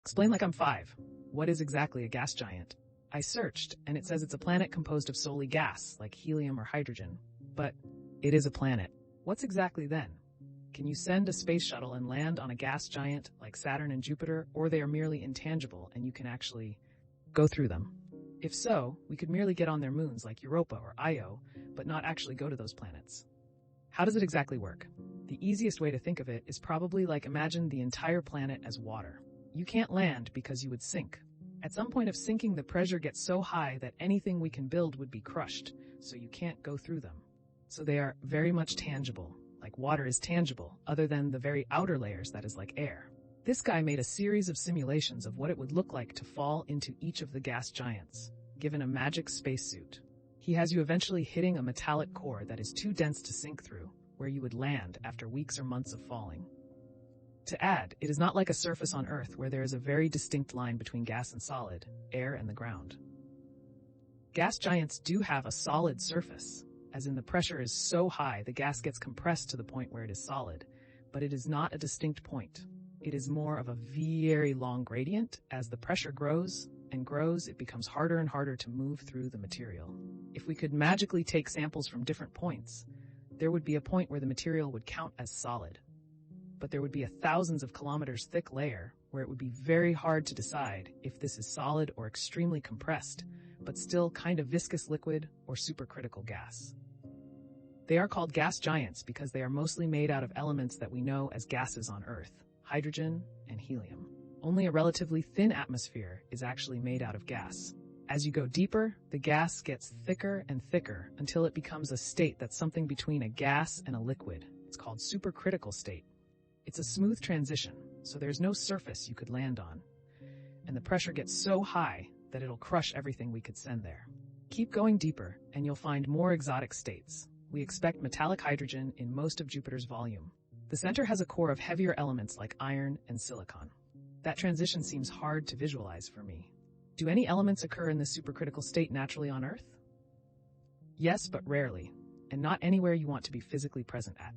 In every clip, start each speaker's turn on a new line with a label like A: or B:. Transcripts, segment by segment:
A: Explain like I'm five. What is exactly a gas giant? I searched, and it says it's a planet composed of solely gas, like helium or hydrogen. But it is a planet. What's exactly then? Can you send a space shuttle and land on a gas giant like Saturn and Jupiter, or they are merely intangible and you can actually go through them? If so, we could merely get on their moons like Europa or Io, but not actually go to those planets. How does it exactly work? The easiest way to think of it is probably like imagine the entire planet as water. You can't land because you would sink. At some point of sinking, the pressure gets so high that anything we can build would be crushed, so you can't go through them. So they are very much tangible, like water is tangible, other than the very outer layers that is like air. This guy made a series of simulations of what it would look like to fall into each of the gas giants, given a magic spacesuit. He has you eventually hitting a metallic core that is too dense to sink through, where you would land after weeks or months of falling. To add, it is not like a surface on Earth where there is a very distinct line between gas and solid, air and the ground. Gas giants do have a solid surface, as in the pressure is so high the gas gets compressed to the point where it is solid, but it is not a distinct point. It is more of a very long gradient. As the pressure grows and grows, it becomes harder and harder to move through the material. If we could magically take samples from different points, there would be a point where the material would count as solid. But there would be a thousands of kilometers thick layer where it would be very hard to decide if this is solid or extremely compressed, but still kind of viscous liquid or supercritical gas. They are called gas giants because they are mostly made out of elements that we know as gases on Earth, hydrogen and helium. Only a relatively thin atmosphere is actually made out of gas. As you go deeper, the gas gets thicker and thicker until it becomes a state that's something between a gas and a liquid. It's called supercritical state. It's a smooth transition, so there's no surface you could land on. And the pressure gets so high that it'll crush everything we could send there. Keep going deeper, and you'll find more exotic states. We expect metallic hydrogen in most of Jupiter's volume. The center has a core of heavier elements like iron and silicon. That transition seems hard to visualize for me. Do any elements occur in this supercritical state naturally on Earth? Yes, but rarely, and not anywhere you want to be physically present at.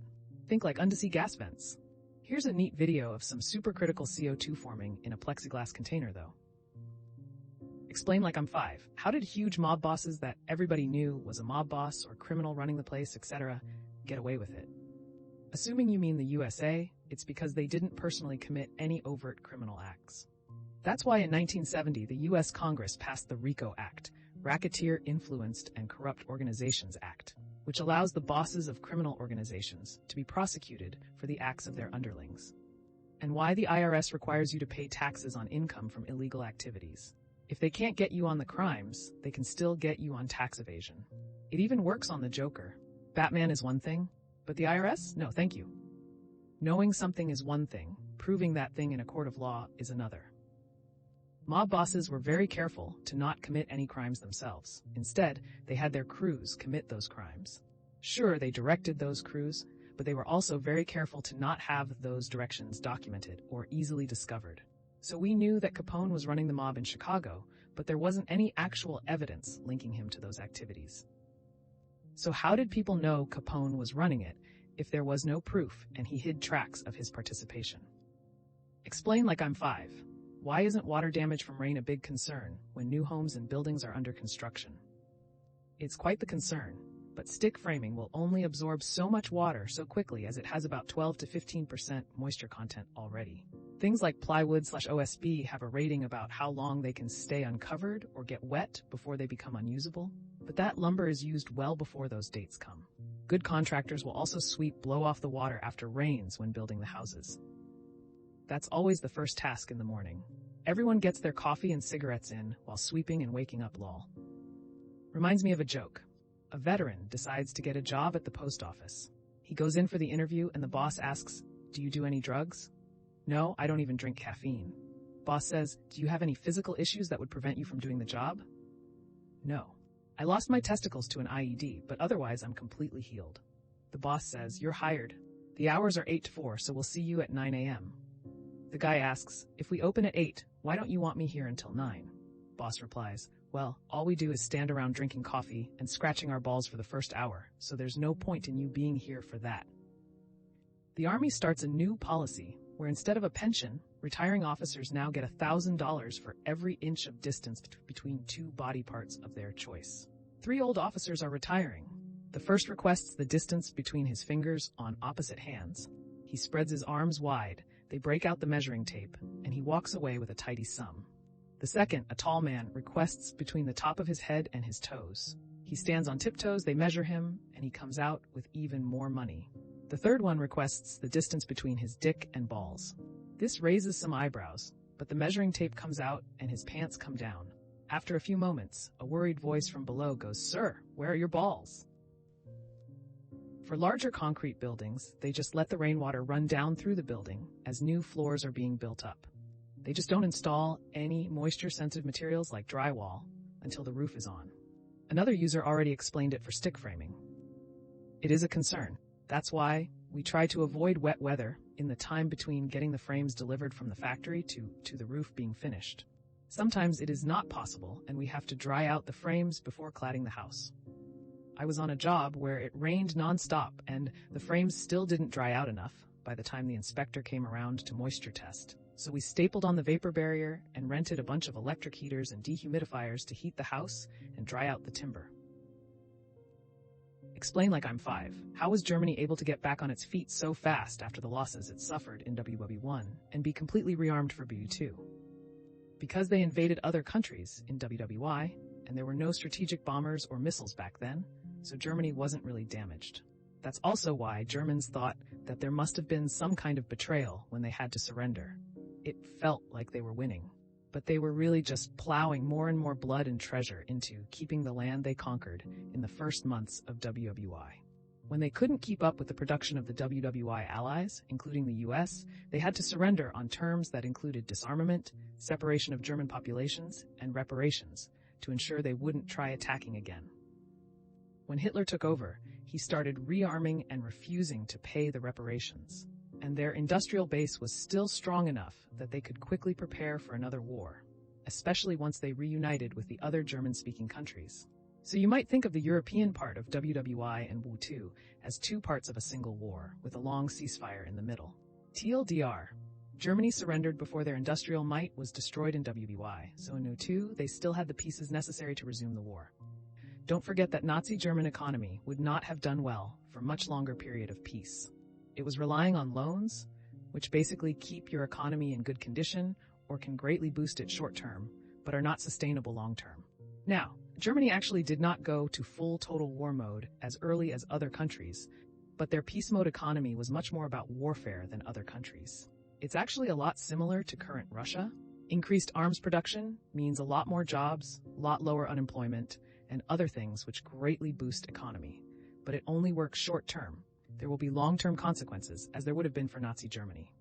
A: Think like undersea gas vents. Here's a neat video of some supercritical CO2 forming in a plexiglass container, though. Explain like I'm five. How did huge mob bosses that everybody knew was a mob boss or criminal running the place, etc., get away with it? Assuming you mean the USA, it's because they didn't personally commit any overt criminal acts. That's why in 1970 the U.S. Congress passed the RICO Act, Racketeer Influenced and Corrupt Organizations Act, which allows the bosses of criminal organizations to be prosecuted for the acts of their underlings. And why the IRS requires you to pay taxes on income from illegal activities. If they can't get you on the crimes, they can still get you on tax evasion. It even works on the Joker. Batman is one thing, but the IRS? No, thank you. Knowing something is one thing, proving that thing in a court of law is another. Mob bosses were very careful to not commit any crimes themselves. Instead, they had their crews commit those crimes. Sure, they directed those crews, but they were also very careful to not have those directions documented or easily discovered. So we knew that Capone was running the mob in Chicago, but there wasn't any actual evidence linking him to those activities. So how did people know Capone was running it if there was no proof and he hid tracks of his participation? Explain like I'm five. Why isn't water damage from rain a big concern when new homes and buildings are under construction? It's quite the concern, but stick framing will only absorb so much water so quickly as it has about 12 to 15% moisture content already. Things like plywood/OSB have a rating about how long they can stay uncovered or get wet before they become unusable, but that lumber is used well before those dates come. Good contractors will also blow off the water after rains when building the houses. That's always the first task in the morning. Everyone gets their coffee and cigarettes in while sweeping and waking up lol. Reminds me of a joke. A veteran decides to get a job at the post office. He goes in for the interview and the boss asks, "Do you do any drugs?" "No, I don't even drink caffeine." Boss says, "Do you have any physical issues that would prevent you from doing the job?" "No. I lost my testicles to an IED, but otherwise I'm completely healed." The boss says, "You're hired. The hours are 8 to 4, so we'll see you at 9 a.m. The guy asks, "If we open at 8, why don't you want me here until 9? Boss replies, "Well, all we do is stand around drinking coffee and scratching our balls for the first hour, so there's no point in you being here for that." The Army starts a new policy where instead of a pension, retiring officers now get $1,000 for every inch of distance between two body parts of their choice. 3 old officers are retiring. The first requests the distance between his fingers on opposite hands. He spreads his arms wide, they break out the measuring tape, and he walks away with a tidy sum. The second, a tall man, requests between the top of his head and his toes. He stands on tiptoes, they measure him, and he comes out with even more money. The third one requests the distance between his dick and balls. This raises some eyebrows, but the measuring tape comes out and his pants come down. After a few moments, a worried voice from below goes, "Sir, where are your balls?" For larger concrete buildings, they just let the rainwater run down through the building as new floors are being built up. They just don't install any moisture-sensitive materials like drywall until the roof is on. Another user already explained it for stick framing. It is a concern. That's why we try to avoid wet weather in the time between getting the frames delivered from the factory to the roof being finished. Sometimes it is not possible, and we have to dry out the frames before cladding the house. I was on a job where it rained nonstop, and the frames still didn't dry out enough by the time the inspector came around to moisture test. So we stapled on the vapor barrier and rented a bunch of electric heaters and dehumidifiers to heat the house and dry out the timber. Explain like I'm 5. How was Germany able to get back on its feet so fast after the losses it suffered in WW1 and be completely rearmed for WW2? Because they invaded other countries in WWI, and there were no strategic bombers or missiles back then, so Germany wasn't really damaged. That's also why Germans thought that there must have been some kind of betrayal when they had to surrender. It felt like they were winning, but they were really just plowing more and more blood and treasure into keeping the land they conquered in the first months of WWI. When they couldn't keep up with the production of the WWI allies, including the US, they had to surrender on terms that included disarmament, separation of German populations, and reparations to ensure they wouldn't try attacking again. When Hitler took over, he started rearming and refusing to pay the reparations, and their industrial base was still strong enough that they could quickly prepare for another war, especially once they reunited with the other German-speaking countries. So you might think of the European part of WWI and WW2 as 2 parts of a single war, with a long ceasefire in the middle. TLDR, Germany surrendered before their industrial might was destroyed in WWI, so in WW2 they still had the pieces necessary to resume the war. Don't forget that Nazi German economy would not have done well for a much longer period of peace. It was relying on loans, which basically keep your economy in good condition or can greatly boost it short-term, but are not sustainable long-term. Now, Germany actually did not go to full total war mode as early as other countries, but their peace mode economy was much more about warfare than other countries. It's actually a lot similar to current Russia. Increased arms production means a lot more jobs, a lot lower unemployment, and other things which greatly boost economy. But it only works short-term. There will be long-term consequences, as there would have been for Nazi Germany.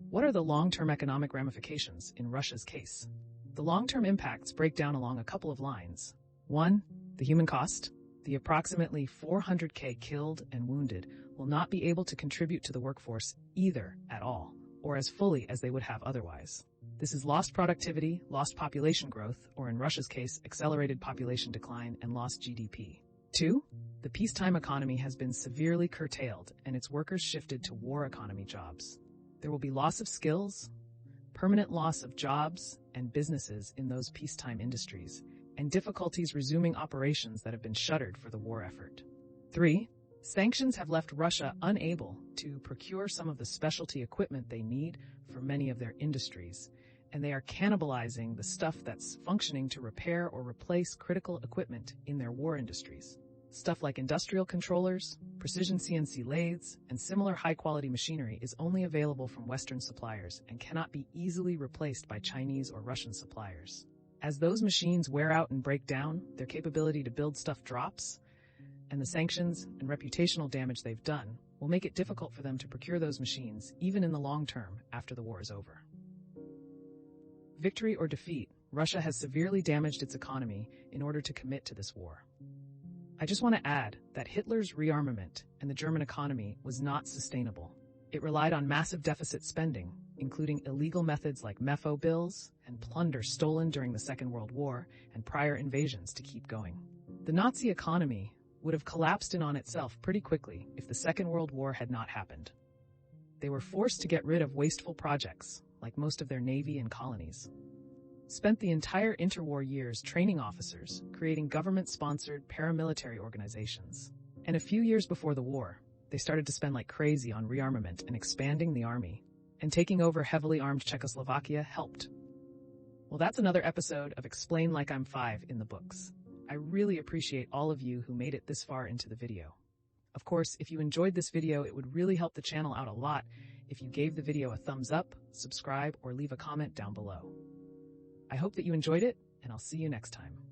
A: What are the long-term economic ramifications in Russia's case? The long-term impacts break down along a couple of lines. 1. The human cost. The approximately 400,000 killed and wounded will not be able to contribute to the workforce either at all, or as fully as they would have otherwise. This is lost productivity, lost population growth, or in Russia's case, accelerated population decline and lost GDP. 2. The peacetime economy has been severely curtailed and its workers shifted to war economy jobs. There will be loss of skills, permanent loss of jobs and businesses in those peacetime industries, and difficulties resuming operations that have been shuttered for the war effort. 3. Sanctions have left Russia unable to procure some of the specialty equipment they need for many of their industries, and they are cannibalizing the stuff that's functioning to repair or replace critical equipment in their war industries. Stuff like industrial controllers, precision CNC lathes, and similar high-quality machinery is only available from Western suppliers and cannot be easily replaced by Chinese or Russian suppliers. As those machines wear out and break down, their capability to build stuff drops, and the sanctions and reputational damage they've done will make it difficult for them to procure those machines, even in the long term after the war is over. Victory or defeat, Russia has severely damaged its economy in order to commit to this war. I just want to add that Hitler's rearmament and the German economy was not sustainable. It relied on massive deficit spending, including illegal methods like MEFO bills and plunder stolen during the Second World War and prior invasions to keep going. The Nazi economy would have collapsed in on itself pretty quickly if the Second World War had not happened. They were forced to get rid of wasteful projects, like most of their navy and colonies. Spent the entire interwar years training officers, creating government-sponsored paramilitary organizations. And a few years before the war, they started to spend like crazy on rearmament and expanding the army. And taking over heavily armed Czechoslovakia helped. Well, that's another episode of Explain Like I'm 5 in the books. I really appreciate all of you who made it this far into the video. Of course, if you enjoyed this video, it would really help the channel out a lot if you gave the video a thumbs up, subscribe, or leave a comment down below. I hope that you enjoyed it, and I'll see you next time.